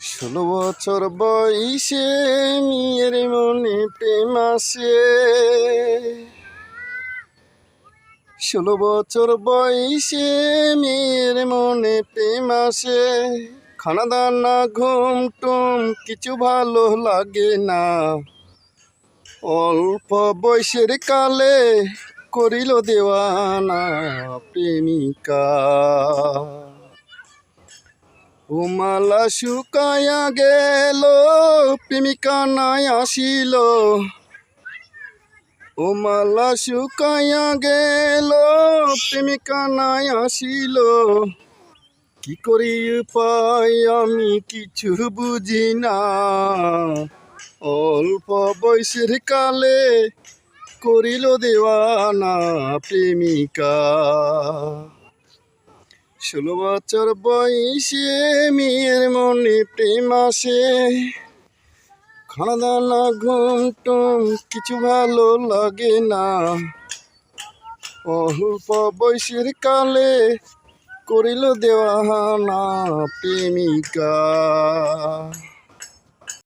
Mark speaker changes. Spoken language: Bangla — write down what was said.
Speaker 1: 16 বছর বয়সে মেয়ের মনে প্রেম আসে। 16 বছর বয়সে মেয়ের মনে প্রেম আসে। খানা দানা ঘুম টুম কিছু ভালো লাগে না। অল্প বয়সের কালে করিল দেওয়ানা প্রেমিকা। ও মালা শুকায়া গেল প্রেমিকা নাই আসিল। ও মালা শুকায়া গেল প্রেমিকা নাই আসিল। কি করি উপায় আমি কিছু বুঝি না। অল্প বয়সের কালে করিল দেওয়ানা প্রেমিকা। 16 বছর বয়সে মেয়ের মনে প্রেম আসে। খানা দানা ঘুম টুম কিছু ভালো লাগে না। অল্প বয়সের কালে করিল দেওয়ানা প্রেমিকা।